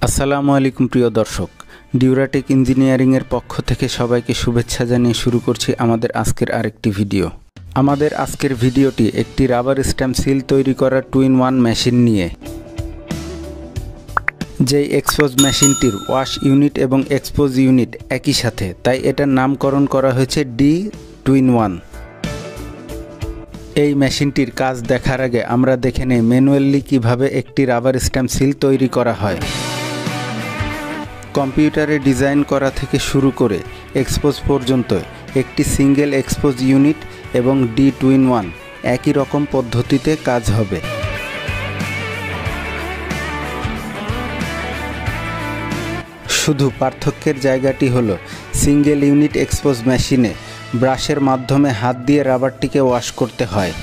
আসসালামু আলাইকুম প্রিয় দর্শক, ডিউরাটেক ইঞ্জিনিয়ারিংয়ের পক্ষ থেকে সবাইকে শুভেচ্ছা জানিয়ে শুরু করছি আমাদের আজকের আরেকটি ভিডিও। আমাদের আজকের ভিডিওটি একটি রাবার স্ট্যাম্প সিল তৈরি করার 2-in-1 মেশিন নিয়ে। যেই এক্সপোজ মেশিনটির ওয়াশ ইউনিট এবং এক্সপোজ ইউনিট একই সাথে, তাই এটার নামকরণ করা হয়েছে D2-in-1। এই মেশিনটির কাজ দেখার আগে আমরা দেখে নেই ম্যানুয়ালি কিভাবে একটি রাবার স্ট্যাম্প সিল তৈরি করা হয়। কম্পিউটারে ডিজাইন করা থেকে শুরু করে এক্সপোজ পর্যন্ত একটি সিঙ্গেল এক্সপোজ ইউনিট এবং D2-in-1 একই রকম পদ্ধতিতে কাজ হবে। শুধু পার্থক্যের জায়গাটি হলো সিঙ্গেল ইউনিট এক্সপোজ মেশিনে ব্রাশের মাধ্যমে হাত দিয়ে রাবারটিকে ওয়াশ করতে হয়,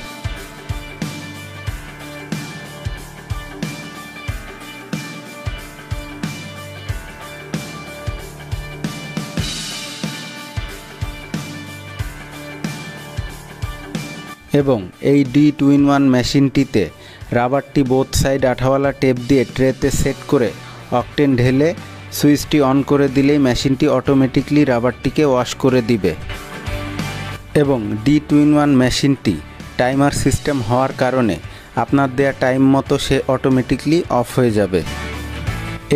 এবং এই D2-in-1 মেশিনটিতে রাবারটি বোথ সাইড আঠাওয়ালা টেপ দিয়ে ট্রেতে সেট করে অকটেন ঢেলে সুইচটি অন করে দিলেই মেশিনটি অটোমেটিকলি রাবারটিকে ওয়াশ করে দিবে। এবং D2-in-1 মেশিনটি টাইমার সিস্টেম হওয়ার কারণে আপনার দেয়া টাইম মতো সে অটোমেটিকলি অফ হয়ে যাবে।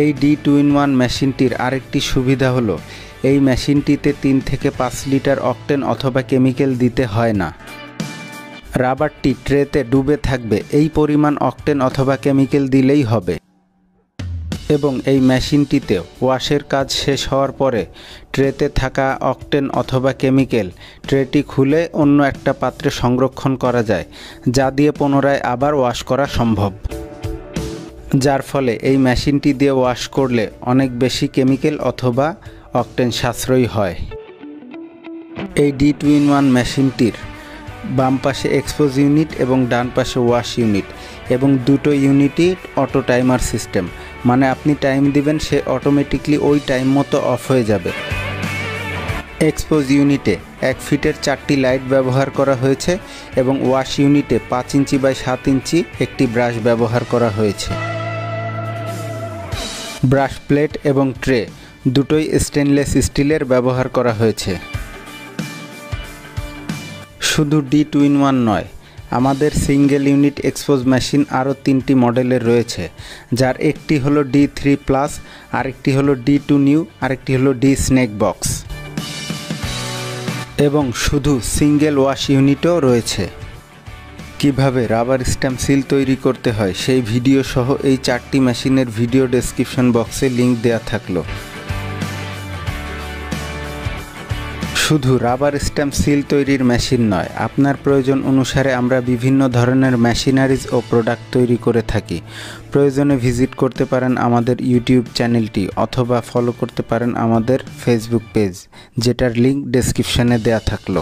এই D2-in-1 মেশিনটির আরেকটি সুবিধা হলো এই মেশিনটিতে 3 থেকে 5 লিটার অকটেন অথবা কেমিক্যাল দিতে হয় না। রাবারটি ট্রেতে ডুবে থাকবে এই পরিমাণ অকটেন অথবা কেমিক্যাল দিলেই হবে। এবং এই মেশিনটিতে ওয়াশের কাজ শেষ হওয়ার পরে ট্রেতে থাকা অকটেন অথবা কেমিক্যাল ট্রেটি খুলে অন্য একটা পাত্রে সংরক্ষণ করা যায়, যা দিয়ে পুনরায় আবার ওয়াশ করা সম্ভব। যার ফলে এই মেশিনটি দিয়ে ওয়াশ করলে অনেক বেশি কেমিক্যাল অথবা অকটেন সাশ্রয়ী হয়। এই D2-in-1 মেশিনটির বাম পাশে এক্সপোজ ইউনিট এবং ডান পাশে ওয়াশ ইউনিট, এবং দুটো ইউনিটই অটো টাইমার সিস্টেম, মানে আপনি টাইম দিবেন সে অটোমেটিকলি ওই টাইম মতো অফ হয়ে যাবে। এক্সপোজ ইউনিটে 1 ফিটের 4টি লাইট ব্যবহার করা হয়েছে এবং ওয়াশ ইউনিটে 5 ইঞ্চি বাই 7 ইঞ্চি একটি ব্রাশ ব্যবহার করা হয়েছে। ব্রাশ প্লেট এবং ট্রে দুটোই স্টেনলেস স্টিলের ব্যবহার করা হয়েছে। শুধু D2-in-1 নয়, আমাদের সিঙ্গেল ইউনিট এক্সপোজ মেশিন আরও 3টি মডেলের রয়েছে, যার একটি হলো D3+, আরেকটি হলো D2 নিউ, আরেকটি হলো D স্নেক বক্স, এবং শুধু সিঙ্গেল ওয়াশ ইউনিটও রয়েছে। কিভাবে রাবার স্ট্যাম্প সিল তৈরি করতে হয় সেই ভিডিও সহ এই 4টি মেশিনের ভিডিও ডেসক্রিপশন বক্সে লিঙ্ক দেওয়া থাকলো। শুধু রাবার স্ট্যাম্প সিল তৈরির মেশিন নয়, আপনার প্রয়োজন অনুসারে আমরা বিভিন্ন ধরনের মেশিনারিজ ও প্রোডাক্ট তৈরি করে থাকি। প্রয়োজনে ভিজিট করতে পারেন আমাদের ইউটিউব চ্যানেলটি অথবা ফলো করতে পারেন আমাদের ফেসবুক পেজ, যেটার লিঙ্ক ডেসক্রিপশনে দেওয়া থাকলো।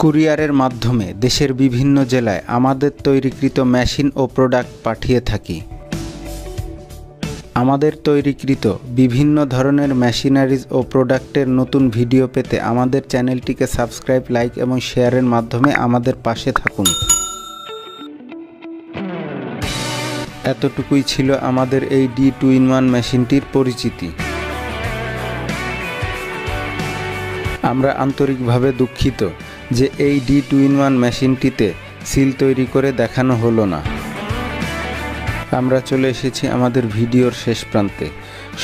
কুরিয়ারের মাধ্যমে দেশের বিভিন্ন জেলায় আমাদের তৈরিকৃত মেশিন ও প্রোডাক্ট পাঠিয়ে থাকি। আমাদের তৈরিকৃত বিভিন্ন ধরনের মেশিনারিজ ও প্রোডাক্টের নতুন ভিডিও পেতে আমাদের চ্যানেলটিকে সাবস্ক্রাইব, লাইক এবং শেয়ারের মাধ্যমে আমাদের পাশে থাকুন। এতটুকুই ছিল আমাদের এই D2-in-1 মেশিনটির পরিচিতি। আমরা আন্তরিকভাবে দুঃখিত যে এই D2-in-1 মেশিনটিতে সিল তৈরি করে দেখানো হলো না। আমরা চলে এসেছি আমাদের ভিডিওর শেষ প্রান্তে।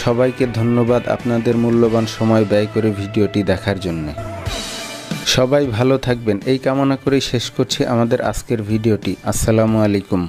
সবাইকে ধন্যবাদ আপনাদের মূল্যবান সময় ব্যয় করে ভিডিওটি দেখার জন্য। সবাই ভালো থাকবেন এই কামনা করেই শেষ করছি আমাদের আজকের ভিডিওটি। আসসালামু আলাইকুম।